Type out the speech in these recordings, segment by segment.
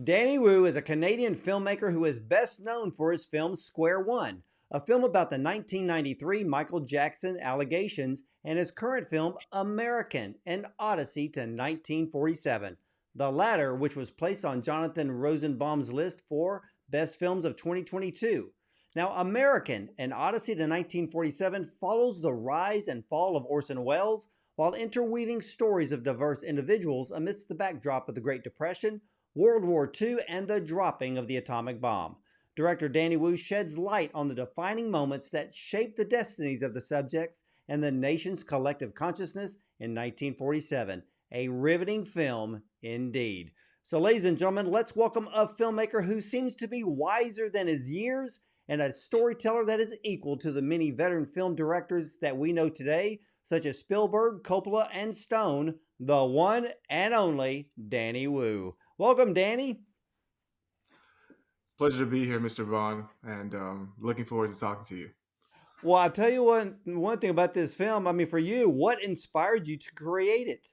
Danny Wu is a Canadian filmmaker who is best known for his film Square One, a film about the 1993 Michael Jackson allegations, and his current film American, an Odyssey to 1947. The latter, which was placed on Jonathan Rosenbaum's list for Best Films of 2022. Now, American, an Odyssey to 1947 follows the rise and fall of Orson Welles while interweaving stories of diverse individuals amidst the backdrop of the Great Depression, World War II, and the dropping of the atomic bomb. Director Danny Wu sheds light on the defining moments that shaped the destinies of the subjects and the nation's collective consciousness in 1947. A riveting film indeed. So, ladies and gentlemen, let's welcome a filmmaker who seems to be wiser than his years and a storyteller that is equal to the many veteran film directors that we know today, such as Spielberg, Coppola, and Stone, the one and only Danny Wu. Welcome, Danny. Pleasure to be here, Mr. Vaughn, and looking forward to talking to you. Well, I'll tell you one thing about this film. I mean, for you, what inspired you to create it?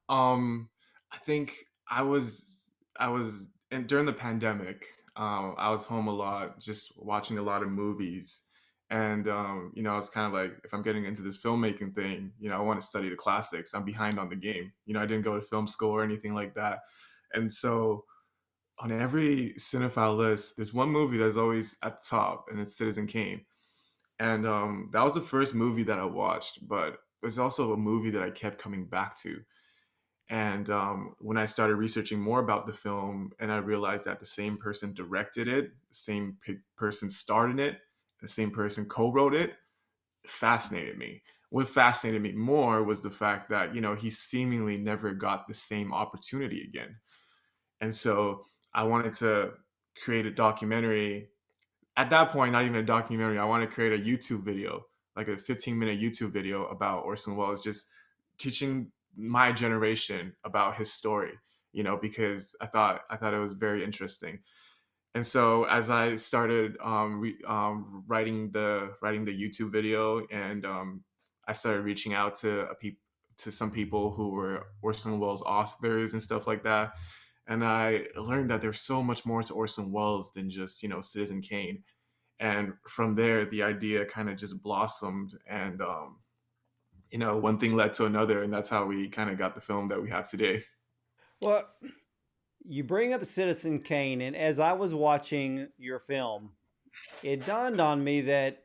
Um, I think and during the pandemic, I was home a lot, just watching a lot of movies, and I was kind of like, if I'm getting into this filmmaking thing, I want to study the classics. I'm behind on the game. I didn't go to film school or anything like that, and so on every cinephile list, there's one movie that's always at the top, and it's Citizen Kane. And that was the first movie that I watched, but it was also a movie that I kept coming back to. And when I started researching more about the film, and I realized that the same person directed it, the same person starred in it, the same person co-wrote it, fascinated me. What fascinated me more was the fact that he seemingly never got the same opportunity again. And so I wanted to create a documentary. At that point, not even a documentary. I want to create a YouTube video, like a 15-minute YouTube video about Orson Welles, just teaching my generation about his story. Because I thought it was very interesting. And so as I started writing the YouTube video, and I started reaching out to some people who were Orson Welles authors and stuff like that, and I learned that there's so much more to Orson Welles than just Citizen Kane. And from there the idea kind of just blossomed, and one thing led to another, and that's how we kind of got the film that we have today. Well, you bring up Citizen Kane, and as I was watching your film, it dawned on me that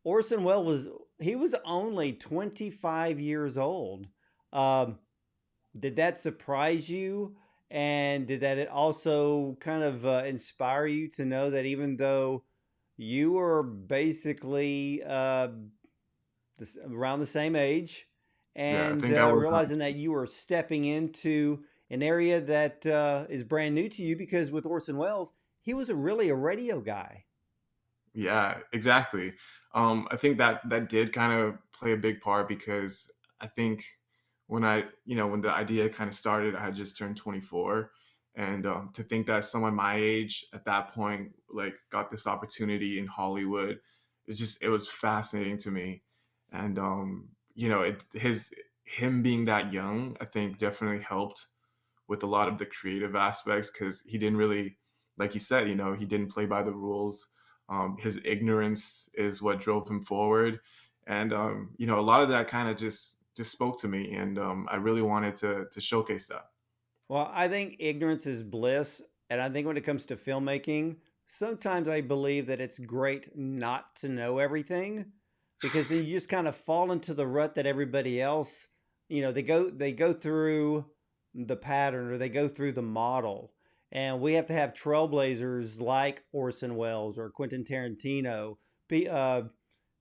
Orson Welles was only 25 years old. Um, did that surprise you? And did that also kind of inspire you to know that even though you were basically around the same age, Yeah, I and think I was realizing that you were stepping into an area that is brand new to you, because with Orson Welles, he was really a radio guy. Yeah, exactly. I think that did kind of play a big part, because I think when the idea kind of started, I had just turned 24, and to think that someone my age at that point like got this opportunity in Hollywood, it was fascinating to me, and him being that young, I think definitely helped with a lot of the creative aspects, because he didn't really, like you said, he didn't play by the rules. His ignorance is what drove him forward, and a lot of that kind of just spoke to me, and I really wanted to showcase that. Well, I think ignorance is bliss. And I think when it comes to filmmaking, sometimes I believe that it's great not to know everything, because then you just kind of fall into the rut that everybody else, they go through the pattern, or they go through the model. And we have to have trailblazers like Orson Welles or Quentin Tarantino, be,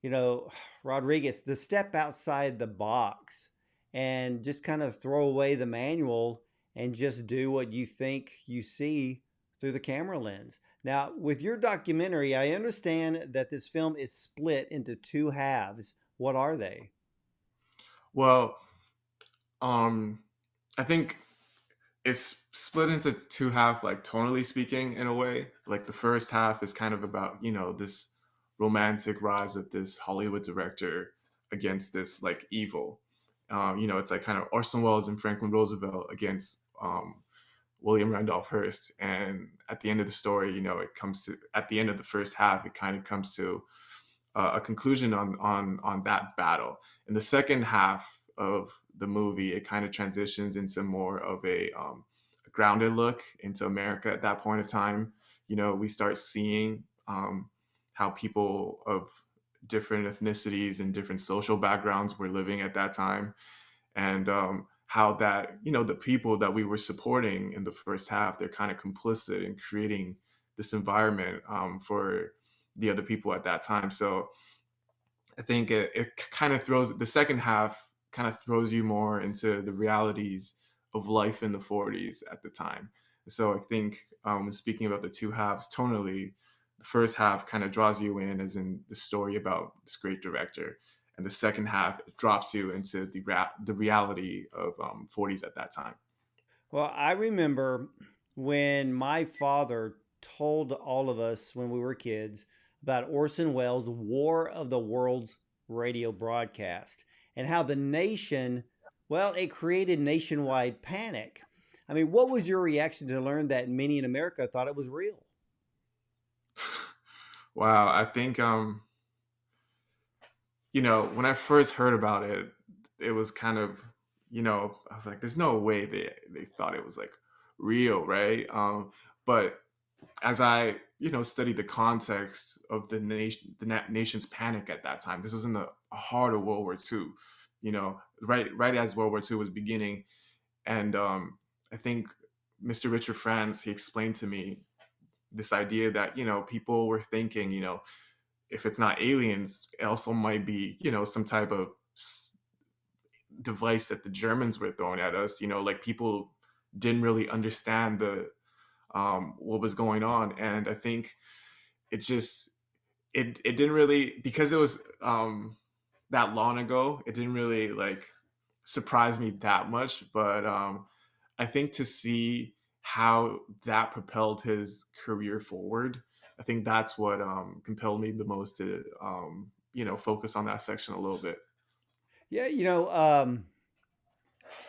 you know, Rodriguez, to step outside the box and just kind of throw away the manual and just do what you think you see through the camera lens. Now, with your documentary, I understand that this film is split into two halves. What are they? Well, um, I think it's split into two half, like tonally speaking, in a way. Like the first half is kind of about this romantic rise of this Hollywood director against this like evil. It's like kind of Orson Welles and Franklin Roosevelt against William Randolph Hearst. And at the end of the story, at the end of the first half, it kind of comes to a conclusion on that battle. In the second half of the movie, it kind of transitions into more of a grounded look into America at that point of time. We start seeing how people of different ethnicities and different social backgrounds were living at that time, and how that the people that we were supporting in the first half, they're kind of complicit in creating this environment for the other people at that time. So I think it kind of throws the second half kind of throws you more into the realities of life in the 40s at the time. So I think when speaking about the two halves tonally, the first half kind of draws you in, as in the story about this great director, and the second half it drops you into the reality of 40s at that time. Well, I remember when my father told all of us when we were kids about Orson Welles' War of the Worlds radio broadcast and how the nation, well, it created nationwide panic. I mean, what was your reaction to learn that many in America thought it was real? Wow, I think when I first heard about it, it was kind of, I was like, there's no way they thought it was like real, right? But as I, studied the context of the nation's panic at that time, this was in the heart of World War II, right as World War II was beginning. And I think Mr. Richard Franz, he explained to me this idea that, people were thinking, if it's not aliens, it also might be, some type of device that the Germans were throwing at us. Like people didn't really understand the what was going on, and I think it just it didn't really, because it was that long ago. It didn't really like surprise me that much, but I think to see how that propelled his career forward, I think that's what compelled me the most to focus on that section a little bit. Yeah,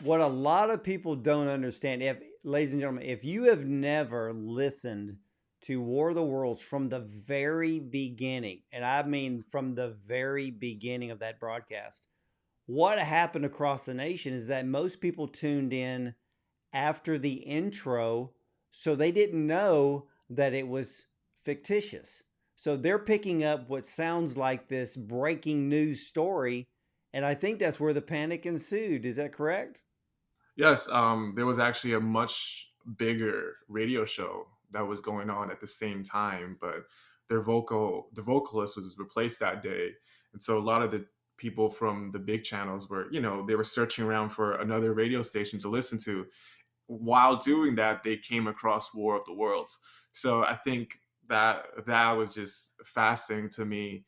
what a lot of people don't understand, if ladies and gentlemen, if you have never listened to War of the Worlds from the very beginning, and I mean from the very beginning of that broadcast, what happened across the nation is that most people tuned in after the intro, so they didn't know that it was fictitious. So they're picking up what sounds like this breaking news story, and I think that's where the panic ensued. Is that correct? Yes, there was actually a much bigger radio show that was going on at the same time, but the vocalist was replaced that day, and so a lot of the people from the big channels were, they were searching around for another radio station to listen to. While doing that, they came across War of the Worlds. So I think that was just fascinating to me,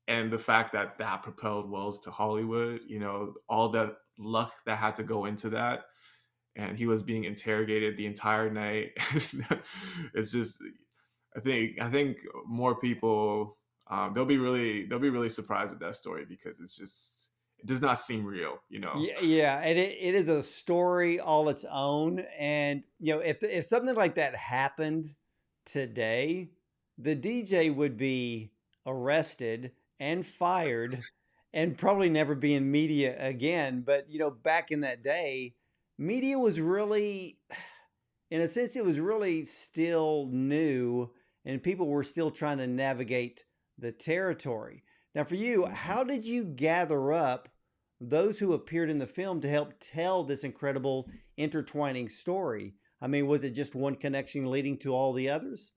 and the fact that that propelled Wells to Hollywood, all the luck that had to go into that, and he was being interrogated the entire night. It's just, I think more people, they'll be really surprised at that story, because it does not seem real. Yeah, yeah, and it is a story all its own. And if something like that happened today, the DJ would be arrested and fired, and probably never be in media again. But back in that day, media was really, in a sense, it was really still new, and people were still trying to navigate the territory. Now, for you, Mhm. how did you gather up those who appeared in the film to help tell this incredible intertwining story? I mean, was it just one connection leading to all the others?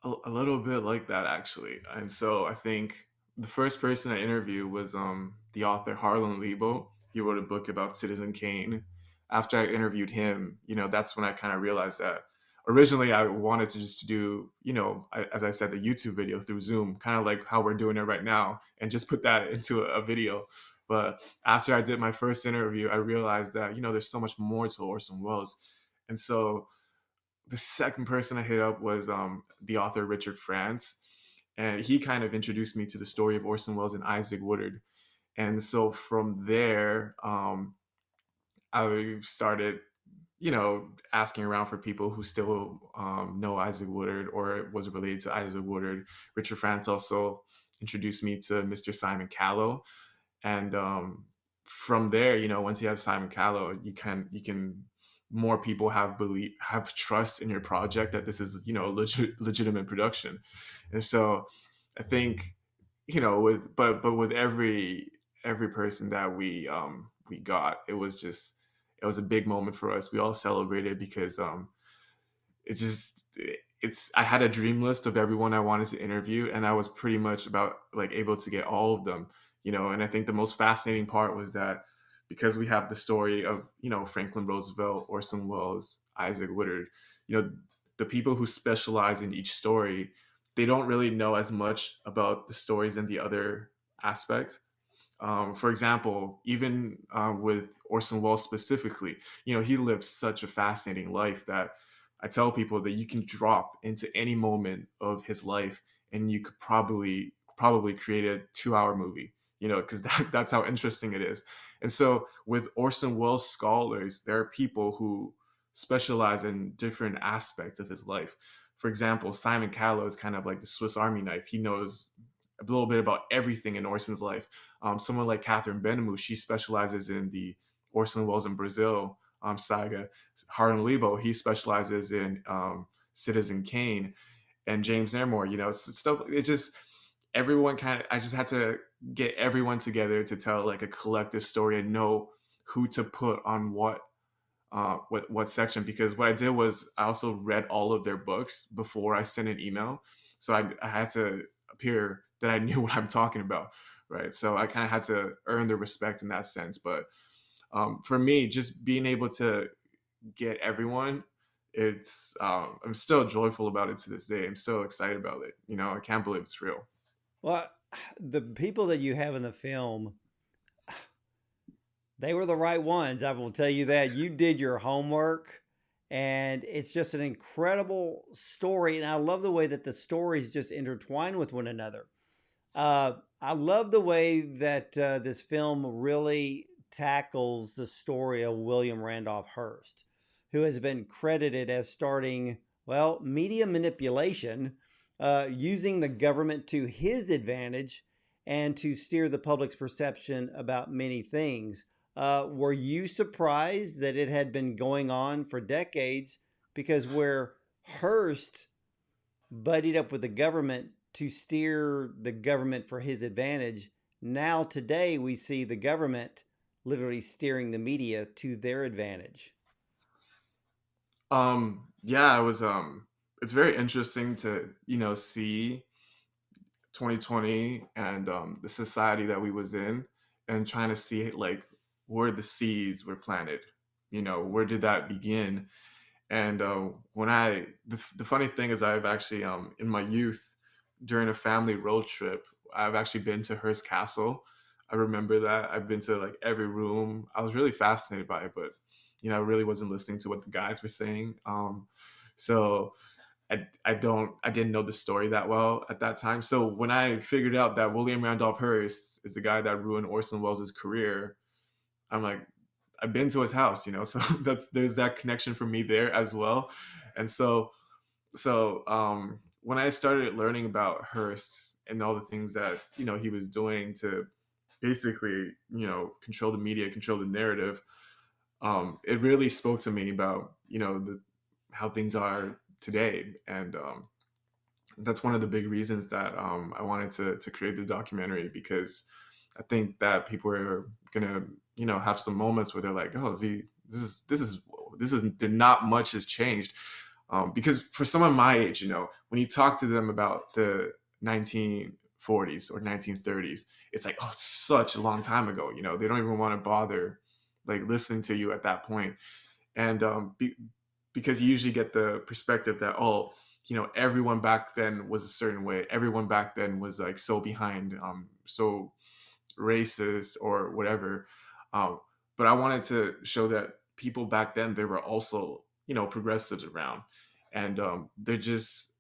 A little bit like that, actually. And so I think the first person I interviewed was the author Harlan Lebo. He wrote a book about Citizen Kane. After I interviewed him, that's when I kind of realized that originally I wanted to just do, as I said, the YouTube video through Zoom, kind of like how we're doing it right now, and just put that into a video. But after I did my first interview, I realized that, there's so much more to Orson Welles. And so the second person I hit up was the author Richard Franz, and he kind of introduced me to the story of Orson Welles and Isaac Woodard. And so from there, I started. asking around for people who still know Isaac Woodard or was related to Isaac Woodard. Richard France also introduced me to Mr. Simon Callow, and from there, once you have Simon Callow, you can more people have trust in your project that this is a legitimate production. And so I think with but with every person that we got, it was a big moment for us. We all celebrated because it's just it's I had a dream list of everyone I wanted to interview, and I was pretty much about like able to get all of them. And I think the most fascinating part was that because we have the story of Franklin Roosevelt, Orson Welles, Isaac Woodard, you know the people who specialize in each story, they don't really know as much about the stories and the other aspects. For example, even with Orson Welles specifically, he lived such a fascinating life that I tell people that you can drop into any moment of his life and you could probably create a 2-hour movie, because that's how interesting it is. And so with Orson Welles scholars, there are people who specialize in different aspects of his life. For example, Simon Callow is kind of like the Swiss Army knife. He knows a little bit about everything in Orson's life. Someone like Catherine Benamou, she specializes in the Orson Welles in Brazil saga. Harlan Lebo, he specializes in Citizen Kane, and James Naremore. Stuff. It just everyone kind of. I just had to get everyone together to tell like a collective story and know who to put on what section, because what I did was I also read all of their books before I sent an email, so I had to appear that I knew what I'm talking about, right? So I kind of had to earn the respect in that sense. But for me, just being able to get everyone, I'm still joyful about it to this day. I'm still excited about it. I can't believe it's real. Well, the people that you have in the film, they were the right ones. I will tell you that. You did your homework, and it's just an incredible story. And I love the way that the stories just intertwine with one another. I love the way that this film really tackles the story of William Randolph Hearst, who has been credited as starting, well, media manipulation, using the government to his advantage and to steer the public's perception about many things. Were you surprised that it had been going on for decades? Because where Hearst buddied up with the government to steer the government for his advantage, now today we see the government literally steering the media to their advantage. Yeah, it's very interesting to see 2020 and the society that we was in, and trying to see like where the seeds were planted. Where did that begin? And the funny thing is, I've actually in my youth, during a family road trip, I've actually been to Hearst Castle. I remember that. I've been to like every room. I was really fascinated by it, but I really wasn't listening to what the guides were saying. So I didn't know the story that well at that time. So when I figured out that William Randolph Hearst is the guy that ruined Orson Welles' career, I'm like, I've been to his house, so there's that connection for me there as well. And so when I started learning about Hearst and all the things that he was doing to basically control the media, control the narrative, it really spoke to me about how things are today. And that's one of the big reasons that I wanted to create the documentary, because I think that people are gonna have some moments where they're like, oh, see, this is not much has changed. Because for someone my age, when you talk to them about the 1940s or 1930s, it's like, oh, it's such a long time ago. They don't even want to bother like listening to you at that point. And because you usually get the perspective that, oh, everyone back then was a certain way, everyone back then was like so behind, so racist or whatever. um, but I wanted to show that people back then, there were also progressives around, and they're just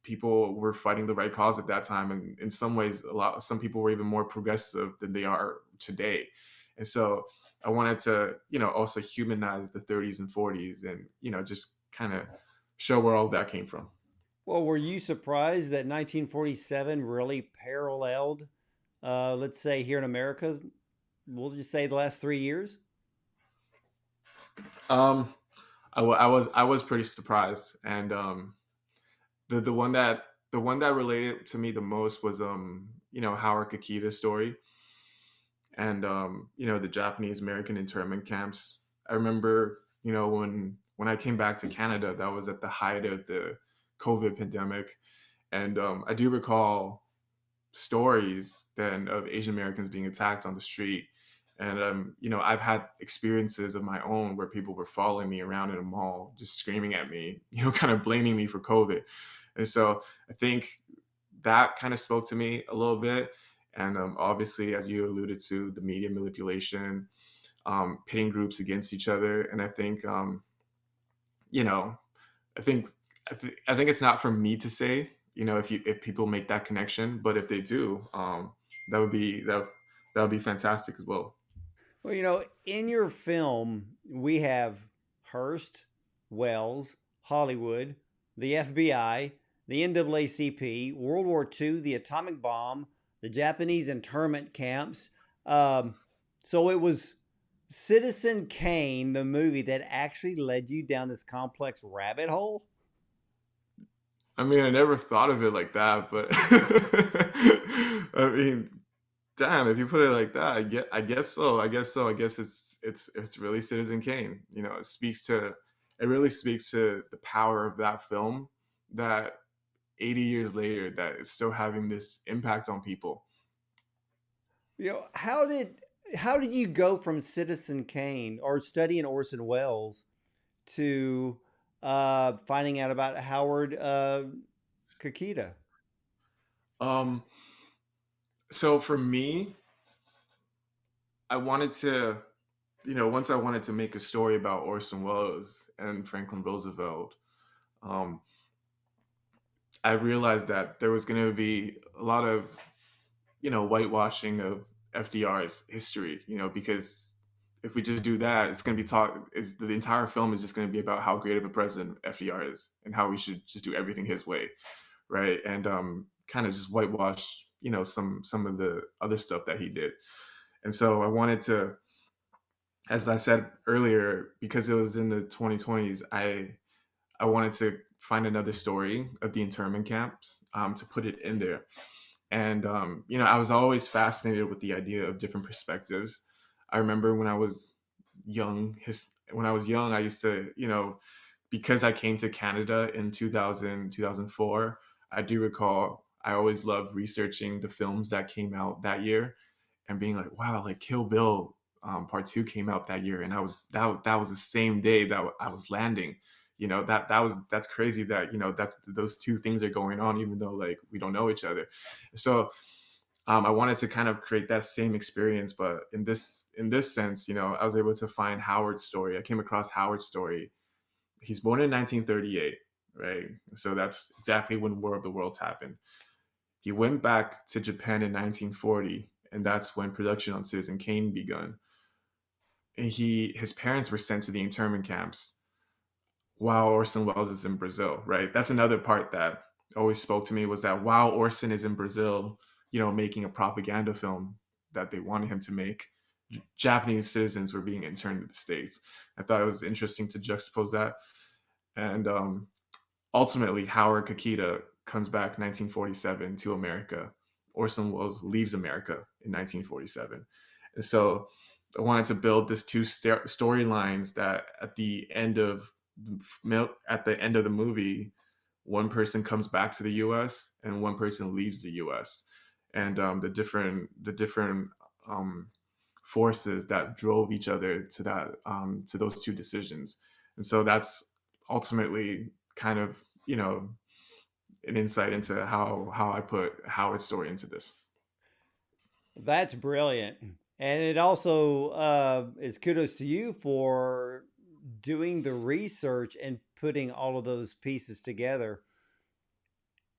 people were fighting the right cause at that time, and in some ways some people were even more progressive than they are today. And so I wanted to, also humanize the 30s and 40s, and just kind of show where all that came from. Well, were you surprised that 1947 really paralleled, let's say here in America, we'll just say the last 3 years? Um, I was pretty surprised, and the one that related to me the most was Howard Kakita's story, and the Japanese American internment camps. I remember, when I came back to Canada, that was at the height of the COVID pandemic, and I do recall stories then of Asian Americans being attacked on the street. And I've had experiences of my own where people were following me around in a mall, just screaming at me, kind of blaming me for COVID. And so I think that kind of spoke to me a little bit. And obviously, as you alluded to, the media manipulation, pitting groups against each other. And I think, you know, I think I think it's not for me to say, if people make that connection, but if they do, that would be that would be fantastic as well. Well, in your film, we have Hearst, Wells, Hollywood, the FBI, the NAACP, World War II, the atomic bomb, the Japanese internment camps. Um, so it was Citizen Kane, the movie, that actually led you down this complex rabbit hole. I mean, I never thought of it like that, but I mean, damn, if you put it like that, I guess so. I guess so. I guess it's really Citizen Kane. It really speaks to the power of that film, that 80 years later that it's still having this impact on people. How did you go from Citizen Kane or studying Orson Welles to finding out about Howard Kakita? Um, so for me, I wanted to, once I wanted to make a story about Orson Welles and Franklin Roosevelt, um, I realized that there was going to be a lot of, whitewashing of FDR's history, because if we just do that, it's going to be the entire film is just going to be about how great of a president FDR is and how we should just do everything his way, right? And kind of just whitewash, some of the other stuff that he did. And so I wanted to, as I said earlier, because it was in the 2020s, I wanted to find another story of the internment camps, to put it in there. And I was always fascinated with the idea of different perspectives. I remember when I was young, I used to, because I came to Canada in 2004, I do recall I always loved researching the films that came out that year and being like, wow, like Kill Bill Part Two came out that year, and that was the same day that I was landing. That's crazy that that's those two things are going on, even though like we don't know each other. So I wanted to kind of create that same experience, but in this sense, I was able to find Howard's story. I came across Howard's story. He's born in 1938, right? So that's exactly when War of the Worlds happened. He went back to Japan in 1940, and that's when production on Citizen Kane begun. And his parents were sent to the internment camps while Orson Welles is in Brazil, right? That's another part that always spoke to me, was that while Orson is in Brazil, making a propaganda film that they wanted him to make, Japanese citizens were being interned to the States. I thought it was interesting to juxtapose that. And ultimately, Howard Kakita comes back 1947 to America. Orson Welles leaves America in 1947. And so I wanted to build this two storylines that at the end of the movie, one person comes back to the U.S. and one person leaves the U.S. And the different um, forces that drove each other to those two decisions. And so that's ultimately kind of an insight into how I put Howard's story into this. That's brilliant. And it also is kudos to you for doing the research and putting all of those pieces together.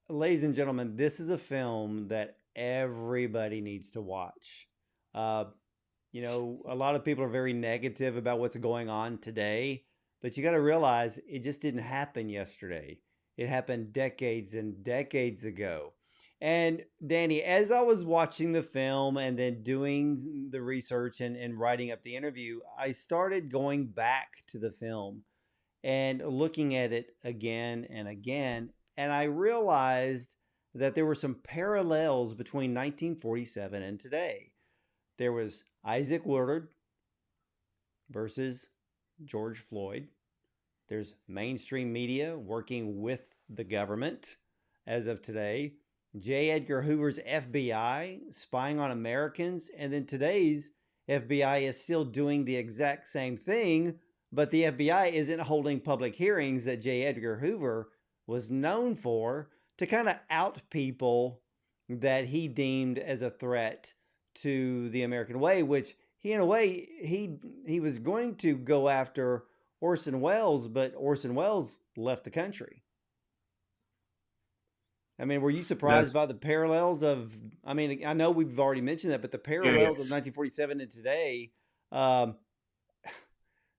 Ladies and gentlemen, this is a film that everybody needs to watch. Uh, A lot of people are very negative about what's going on today, but you got to realize it just didn't happen yesterday. It happened decades and decades ago. And Danny, as I was watching the film and then doing the research and writing up the interview, I started going back to the film and looking at it again and again. And I realized that there were some parallels between 1947 and today. There was Isaac Woodard versus George Floyd. There's mainstream media working with the government as of today. J. Edgar Hoover's FBI spying on Americans. And then today's FBI is still doing the exact same thing, but the FBI isn't holding public hearings that J. Edgar Hoover was known for to kind of out people that he deemed as a threat to the American way, which he, in a way, he was going to go after Orson Welles, but Orson Welles left the country. I mean, were you surprised That's by the parallels of? I mean, I know we've already mentioned that, but the yeah, yeah. parallels of 1947 and today, um,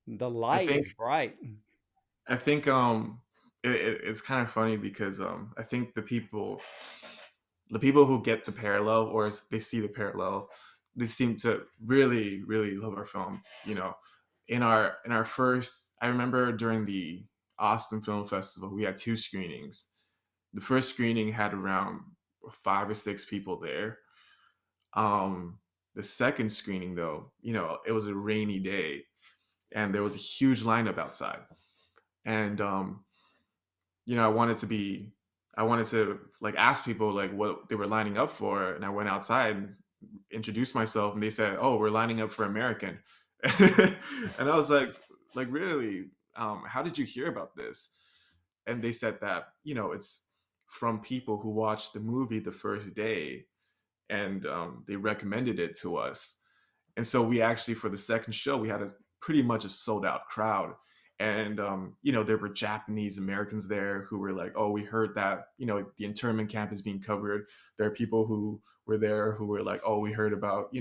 the I light think is bright. I think it's kind of funny because I think the people who get the parallel or they see the parallel, they seem to really really love our film. In our first, I remember during the Austin Film Festival, we had two screenings. The first screening had around 5 or 6 people there. The second screening, though, it was a rainy day and there was a huge lineup outside. And I wanted to like ask people like what they were lining up for, and I went outside and introduced myself, and they said, "Oh, we're lining up for American," and I was like really, how did you hear about this? And they said that it's from people who watched the movie the first day, and they recommended it to us. And so we actually, for the second show, we had a pretty much a sold out crowd. And there were Japanese Americans there who were like, "Oh, we heard that the internment camp is being covered." There are people who were there who were like, "Oh, we heard about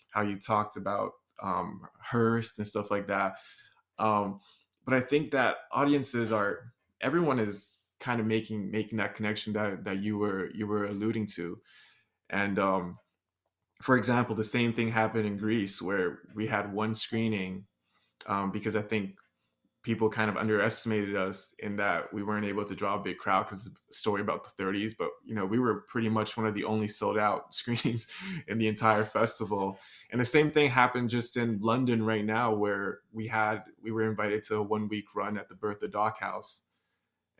how you talked about Hearst and stuff like that." Um, but I think that everyone is kind of making that connection that you were alluding to. And for example, the same thing happened in Greece where we had one screening, because I think people kind of underestimated us in that we weren't able to draw a big crowd because it's a story about the 30s. But we were pretty much one of the only sold out screenings in the entire festival. And the same thing happened just in London right now, where we were invited to a 1 week run at the Bertha Dock House.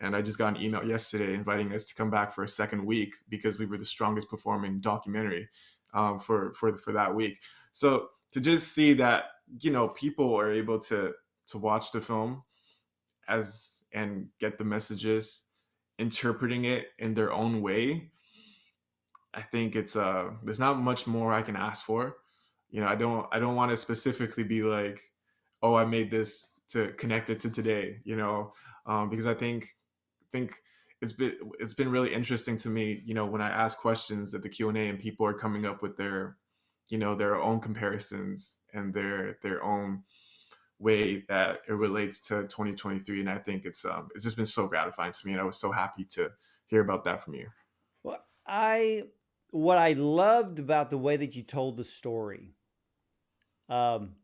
And I just got an email yesterday inviting us to come back for a second week because we were the strongest performing documentary for that week. So to just see that people are able to watch the film and get the messages, interpreting it in their own way, I think it's there's not much more I can ask for. I don't want to specifically be like, oh, I made this to connect it to today, because I think it's been really interesting to me, when I ask questions at the Q&A and people are coming up with their own comparisons and their own way that it relates to 2023. And I think it's just been so gratifying to me, and I was so happy to hear about that from you. Well, what I loved about the way that you told the story, um,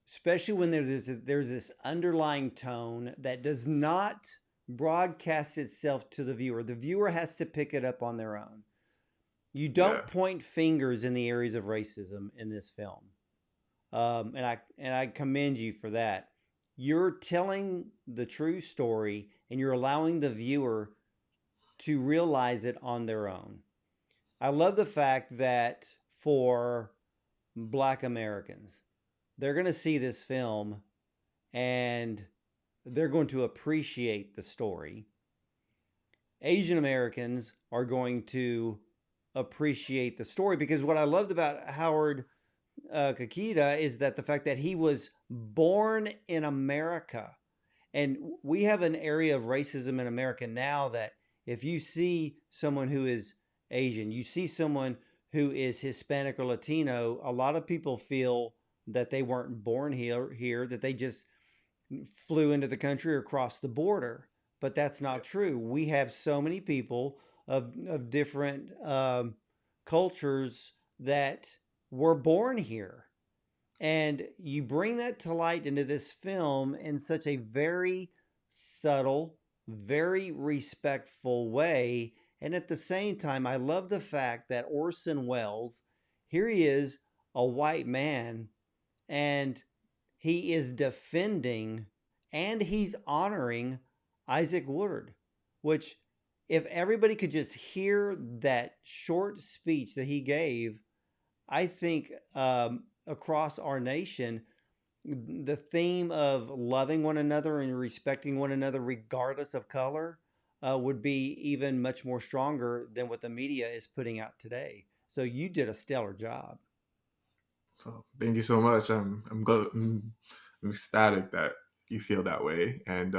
especially when there's this underlying tone that does not broadcast itself to the viewer. The viewer has to pick it up on their own. You Yeah. don't point fingers in the areas of racism in this film, and I commend you for that. You're telling the true story, and you're allowing the viewer to realize it on their own. I love the fact that for Black Americans, they're going to see this film and they're going to appreciate the story. Asian Americans are going to appreciate the story because what I loved about Howard Kakita is that the fact that he was born in America. And we have an area of racism in America now that if you see someone who is Asian, you see someone who is Hispanic or Latino, a lot of people feel that they weren't born here, that they just flew into the country or crossed the border. But that's Yeah. not true. We have so many people of different cultures that were born here. And you bring that to light into this film in such a very subtle, very respectful way. And at the same time, I love the fact that Orson Welles, here he is, a white man, and he is defending and he's honoring Isaac Woodard, which, if everybody could just hear that short speech that he gave, I think across our nation, the theme of loving one another and respecting one another, regardless of color, would be even much more stronger than what the media is putting out today. So you did a stellar job. So thank you so much. I'm glad, I'm ecstatic that you feel that way, and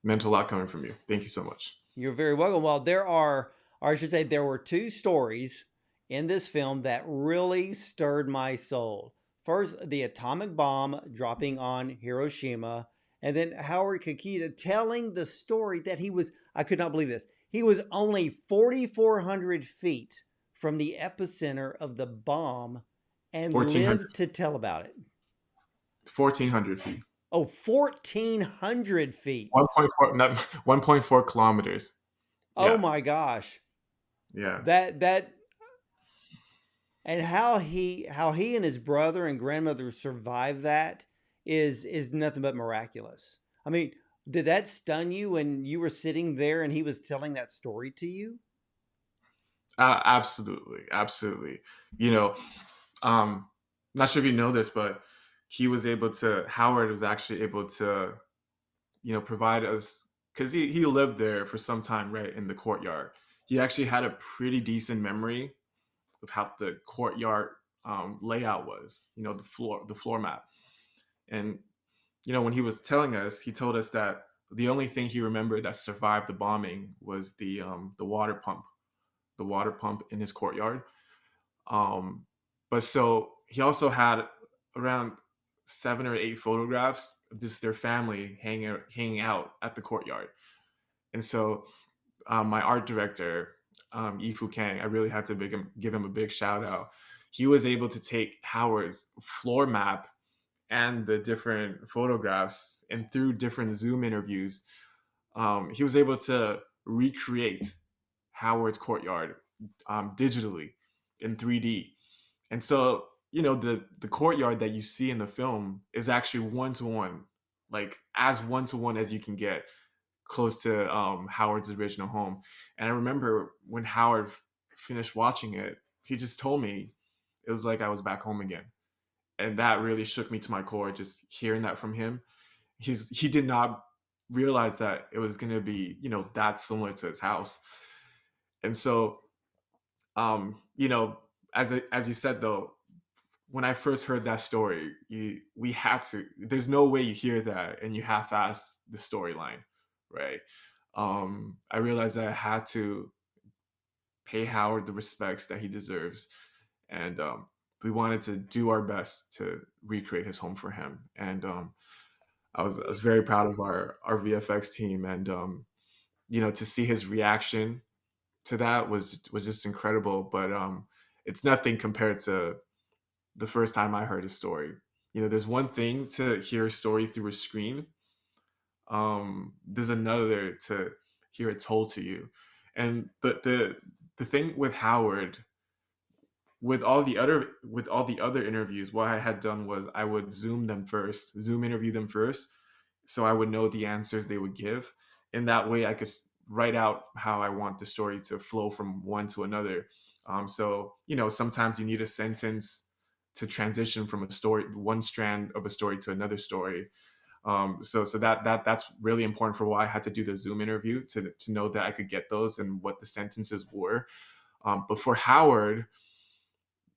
meant a lot coming from you. Thank you so much. You're very welcome. Well, there are, or I should say, there were two stories in this film that really stirred my soul. First, the atomic bomb dropping on Hiroshima, and then Howard Kikita telling the story that he was, I could not believe this, he was only 4,400 feet from the epicenter of the bomb and 1400, lived to tell about it. 1400 feet. Oh, 1,400 feet. 1.4, not 1.4 kilometers. Oh Yeah, my gosh. yeah. That and how he and his brother and grandmother survived that is nothing but miraculous. I mean, did that stun you when you were sitting there and he was telling that story to you? Absolutely, absolutely. You know, um, not sure if you know this, but he was able to. Howard was actually able to, provide us, because he lived there for some time, right in the courtyard. He actually had a pretty decent memory of how the courtyard layout was. The floor map, and when he was telling us, he told us that the only thing he remembered that survived the bombing was the water pump in his courtyard. Um, but so he also had around 7 or 8 photographs of just their family hanging out at the courtyard. And so my art director, Yifu Kang, I really had to give him a big shout out. He was able to take Howard's floor map and the different photographs, and through different Zoom interviews, he was able to recreate Howard's courtyard digitally in 3D. And so, the courtyard that you see in the film is actually one to one, like as one to one as you can get close to Howard's original home. And I remember when Howard finished watching it, he just told me it was like I was back home again. And that really shook me to my core, just hearing that from him. He did not realize that it was going to be, that similar to his house. And so, um, you know, as you said though, when I first heard that story, we have to. There's no way you hear that and you half-ass the storyline, right? I realized that I had to pay Howard the respects that he deserves, and we wanted to do our best to recreate his home for him. And I was very proud of our VFX team, and to see his reaction to that was just incredible. But it's nothing compared to the first time I heard a story. There's one thing to hear a story through a screen. There's another to hear it told to you. And the thing with Howard, with all the other interviews, what I had done was I would Zoom interview them first, so I would know the answers they would give. And that way I could write out how I want the story to flow from one to another. So, sometimes you need a sentence to transition from one strand of a story to another story. So that's really important for why I had to do the Zoom interview, to know that I could get those and what the sentences were. But for Howard,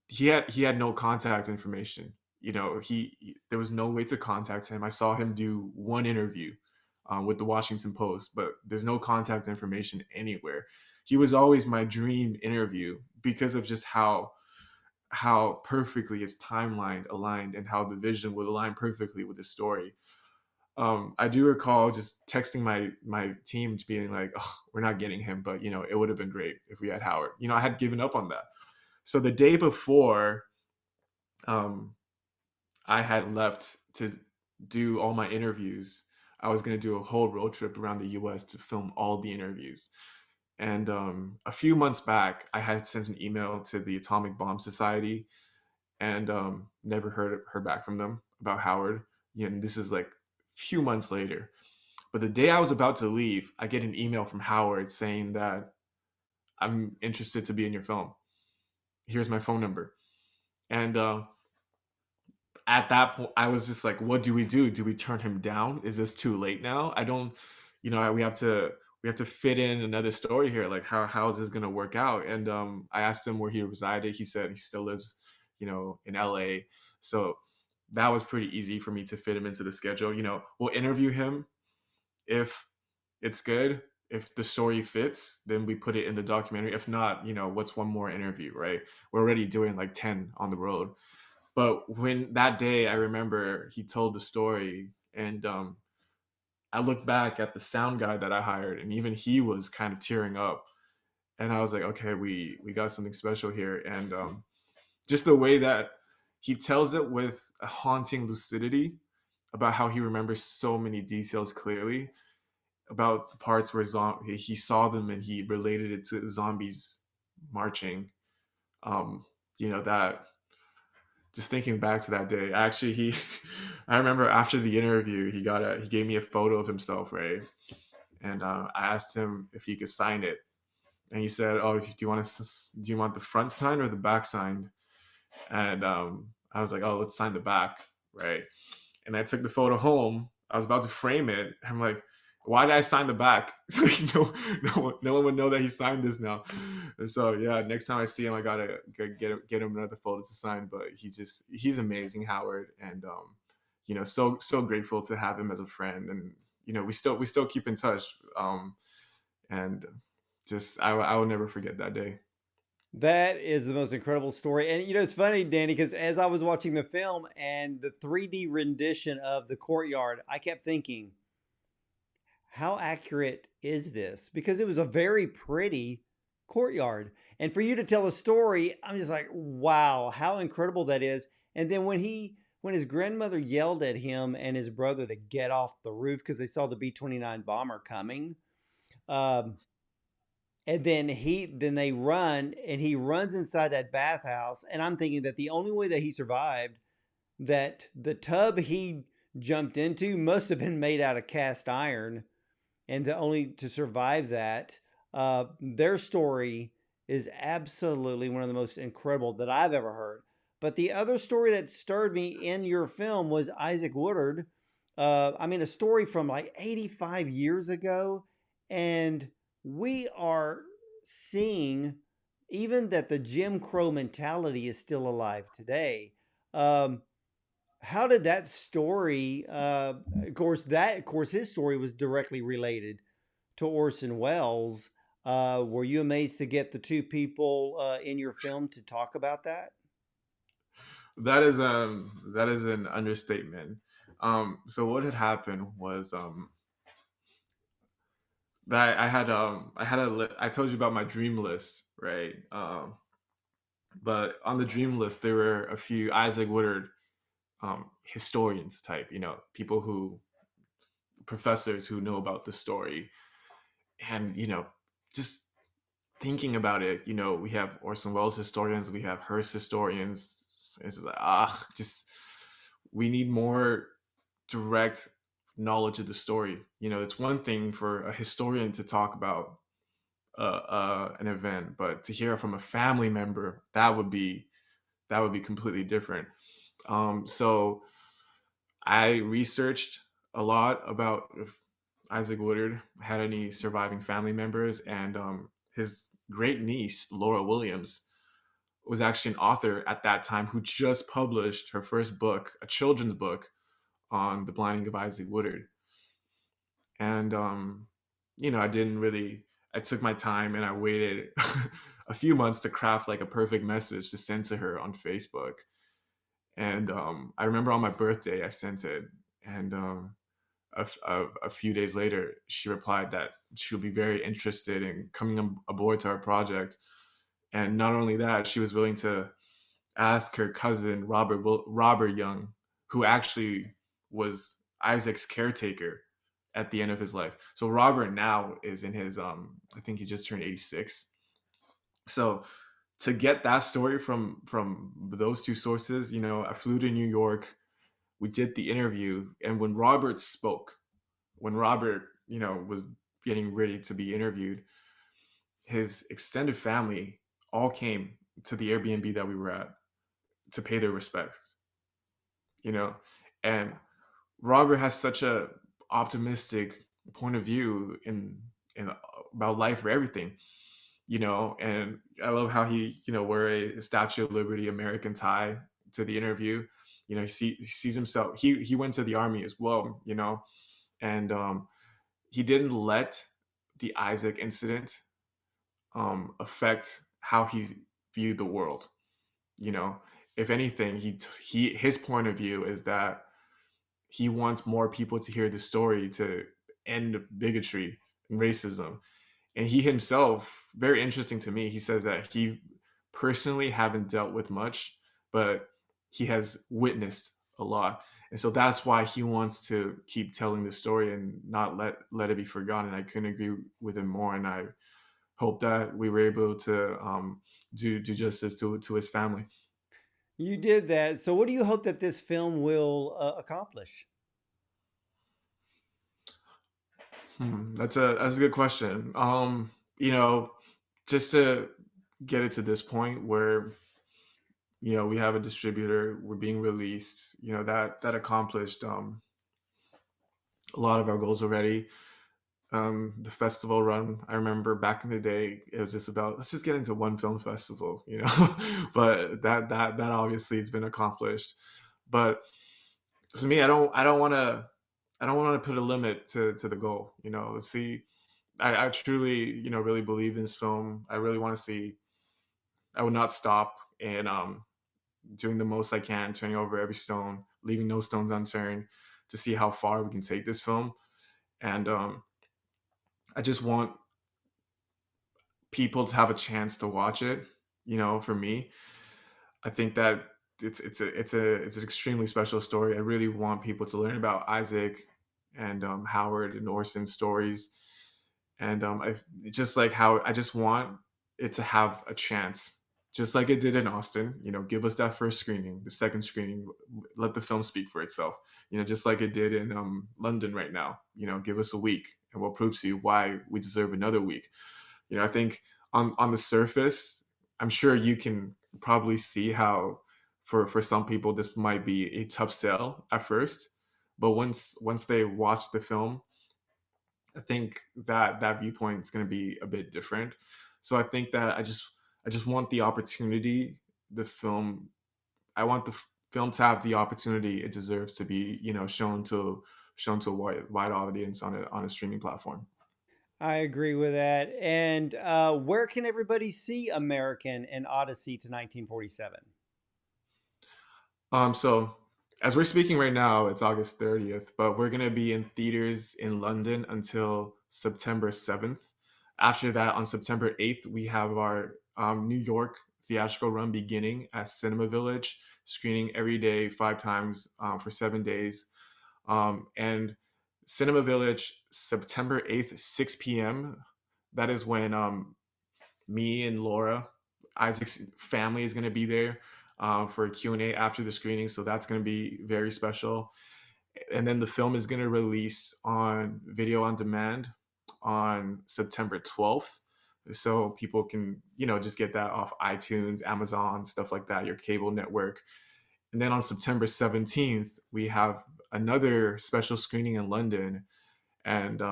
he had no contact information. There was no way to contact him. I saw him do one interview with the Washington Post, but there's no contact information anywhere. he was always my dream interview because of just how perfectly his timeline aligned and how the vision would align perfectly with the story. I do recall just texting my team to being like, oh, we're not getting him, but it would have been great if we had Howard. I had given up on that. So the day before, um, I had left to do all my interviews. I was going to do a whole road trip around the US to film all the interviews. And a few months back, I had sent an email to the Atomic Bomb Society and never heard back from them about Howard. And this is like a few months later. But the day I was about to leave, I get an email from Howard saying that I'm interested to be in your film. Here's my phone number. And at that point, I was just like, what do we do? Do we turn him down? Is this too late now? I don't, we have to fit in another story here. Like, how is this going to work out? And I asked him where he resided. He said he still lives, in LA. So that was pretty easy for me to fit him into the schedule. We'll interview him if it's good. If the story fits, then we put it in the documentary. If not, what's one more interview, right? We're already doing like 10 on the road. But when that day, I remember he told the story, and I looked back at the sound guy that I hired, and even he was kind of tearing up. And I was like, okay, we got something special here. And just the way that he tells it with a haunting lucidity about how he remembers so many details clearly about the parts where he saw them and he related it to zombies marching. That just thinking back to that day, actually, I remember after the interview, he gave me a photo of himself, right? And I asked him if he could sign it, and he said, "Oh, do you want the front sign or the back sign?" And I was like, "Oh, let's sign the back, right?" And I took the photo home. I was about to frame it. I'm like, why did I sign the back? No one would know that he signed this now. And so yeah, next time I see him, I gotta get him another photo to sign. But he's amazing, Howard, and so grateful to have him as a friend, and we still keep in touch, and just I will never forget that day. That is the most incredible story. And it's funny, Danny, because as I was watching the film and the 3D rendition of the courtyard, I kept thinking, how accurate is this? Because it was a very pretty courtyard. And for you to tell a story, I'm just like, wow, how incredible that is. And then when his grandmother yelled at him and his brother to get off the roof because they saw the B-29 bomber coming, um, and then they run and he runs inside that bathhouse, and I'm thinking that the only way that he survived, that the tub he jumped into must have been made out of cast iron, and only to survive that. Their story is absolutely one of the most incredible that I've ever heard. But the other story that stirred me in your film was Isaac Woodard. I mean, a story from like 85 years ago. And we are seeing even that the Jim Crow mentality is still alive today. Um, how did that story? Of course, his story was directly related to Orson Welles. Were you amazed to get the two people in your film to talk about that? That is an understatement. So what had happened was that I told you about my dream list, right? But on the dream list there were a few Isaac Woodard historians type, people who professors who know about the story, and just thinking about it, we have Orson Welles historians, we have Hearst historians. It's just like just we need more direct knowledge of the story. It's one thing for a historian to talk about an event, but to hear it from a family member, that would be completely different. So I researched a lot about if Isaac Woodard had any surviving family members, and his great niece Laura Williams was actually an author at that time who just published her first book, a children's book on the blinding of Isaac Woodard. And I didn't really, I took my time and I waited a few months to craft like a perfect message to send to her on Facebook. And I remember on my birthday, I sent it. And a few days later, she replied that she'll be very interested in coming aboard to our project. And not only that, she was willing to ask her cousin Robert Young, who actually was Isaac's caretaker at the end of his life. So Robert now is in his I think he just turned 86. So to get that story from those two sources, I flew to New York. We did the interview, and when Robert spoke, when Robert, was getting ready to be interviewed, his extended family all came to the Airbnb that we were at to pay their respects, you know. And Robert has such a optimistic point of view in about life or everything, and I love how he, wore a Statue of Liberty American tie to the interview. He sees himself. He went to the army as well, and he didn't let the Isaac incident affect how he viewed the world. You know, if anything, his point of view is that he wants more people to hear the story to end bigotry and racism. And he himself, very interesting to me, he says that he personally haven't dealt with much, but he has witnessed a lot. And so that's why he wants to keep telling the story and not let it be forgotten. I couldn't agree with him more. And I hope that we were able to do justice to his family. You did that. So, what do you hope that this film will accomplish? That's a good question. You know, just to get it to this point where we have a distributor, we're being released. That accomplished a lot of our goals already. The festival run, I remember back in the day, it was just about let's just get into one film festival, but that obviously it's been accomplished. But to me, I don't want to put a limit to the goal. See, I truly, really believe in this film. I really want to see. I would not stop and doing the most I can, turning over every stone, leaving no stones unturned to see how far we can take this film. And I just want people to have a chance to watch it. For me, I think that it's an extremely special story. I really want people to learn about Isaac and Howard and Orson's stories, and just like how I just want it to have a chance, just like it did in Austin. Give us that first screening, the second screening, let the film speak for itself. Just like it did in London right now. Give us a week, and we'll prove to you why we deserve another week. I think on the surface, I'm sure you can probably see how for some people this might be a tough sell at first, but once they watch the film, I think that viewpoint is going to be a bit different. So I think that I just want the opportunity, the film. I want the film to have the opportunity it deserves to be, shown to a wide audience on a streaming platform. I agree with that. And where can everybody see American and Odyssey to 1947? So as we're speaking right now, it's August 30th, but we're gonna be in theaters in London until September 7th. After that, on September 8th, we have our New York theatrical run beginning at Cinema Village, screening every day, 5 times for 7 days. And Cinema Village, September 8th, 6 p.m. That is when me and Laura, Isaac's family is going to be there for a Q&A after the screening. So that's going to be very special. And then the film is going to release on video on demand on September 12th. So people can, just get that off iTunes, Amazon, stuff like that, your cable network. And then on September 17th, we have another special screening in London, and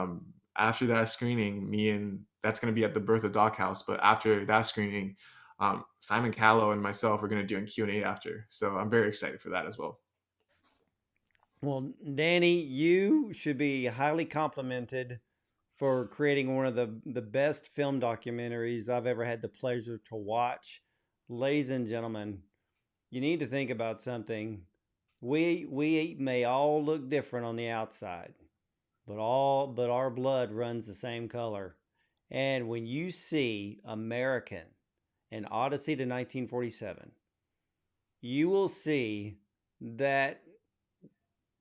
after that screening, that's going to be at the Bertha Dock House. But after that screening, Simon Callow and myself are going to do a Q&A after. So I'm very excited for that as well. Well, Danny, you should be highly complimented for creating one of the best film documentaries I've ever had the pleasure to watch. Ladies and gentlemen, you need to think about something. We may all look different on the outside, but our blood runs the same color. And when you see American and Odyssey to 1947, you will see that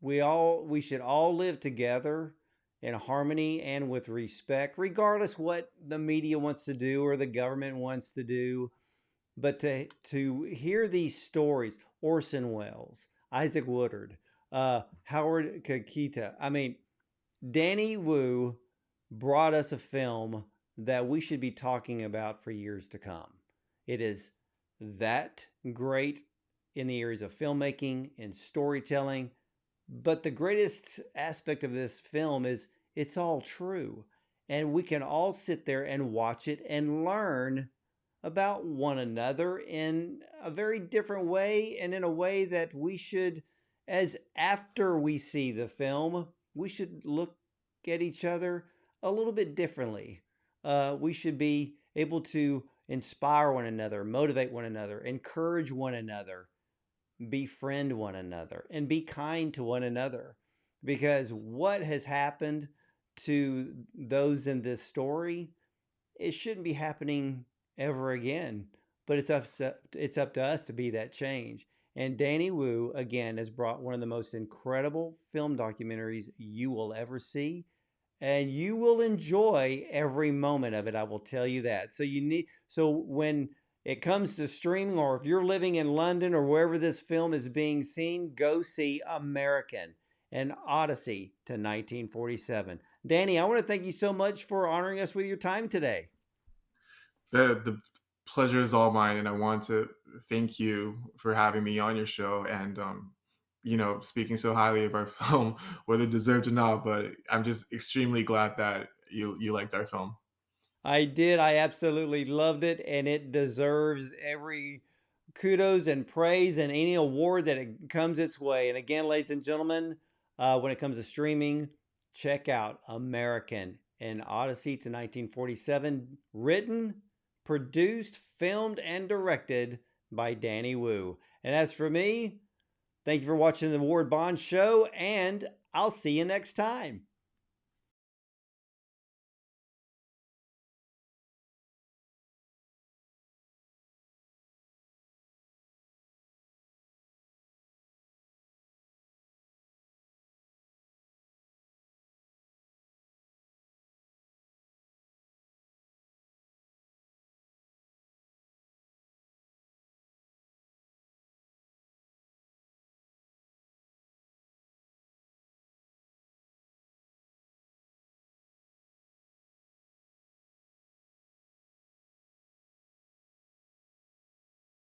we should all live together in harmony and with respect, regardless what the media wants to do or the government wants to do. But to hear these stories, Orson Welles, Isaac Woodard, Howard Kakita, I mean, Danny Wu brought us a film that we should be talking about for years to come. It is that great in the areas of filmmaking and storytelling. But the greatest aspect of this film is it's all true. And we can all sit there and watch it and learn about one another in a very different way, and in a way that we should, as after we see the film, we should look at each other a little bit differently. We should be able to inspire one another, motivate one another, encourage one another, befriend one another, and be kind to one another. Because what has happened to those in this story, it shouldn't be happening ever again. But it's up to us to be that change. And Danny Wu, again, has brought one of the most incredible film documentaries you will ever see. And you will enjoy every moment of it, I will tell you that. So when it comes to streaming, or if you're living in London or wherever this film is being seen, go see American and Odyssey to 1947. Danny, I want to thank you so much for honoring us with your time today. The pleasure is all mine, and I want to thank you for having me on your show and speaking so highly of our film, whether deserved or not. But I'm just extremely glad that you liked our film. I did. I absolutely loved it, and it deserves every kudos and praise and any award that it comes its way. And again, ladies and gentlemen, when it comes to streaming, check out American and Odyssey to 1947, written, produced, filmed, and directed by Danny Wu. And as for me, thank you for watching the Ward Bond Show, and I'll see you next time.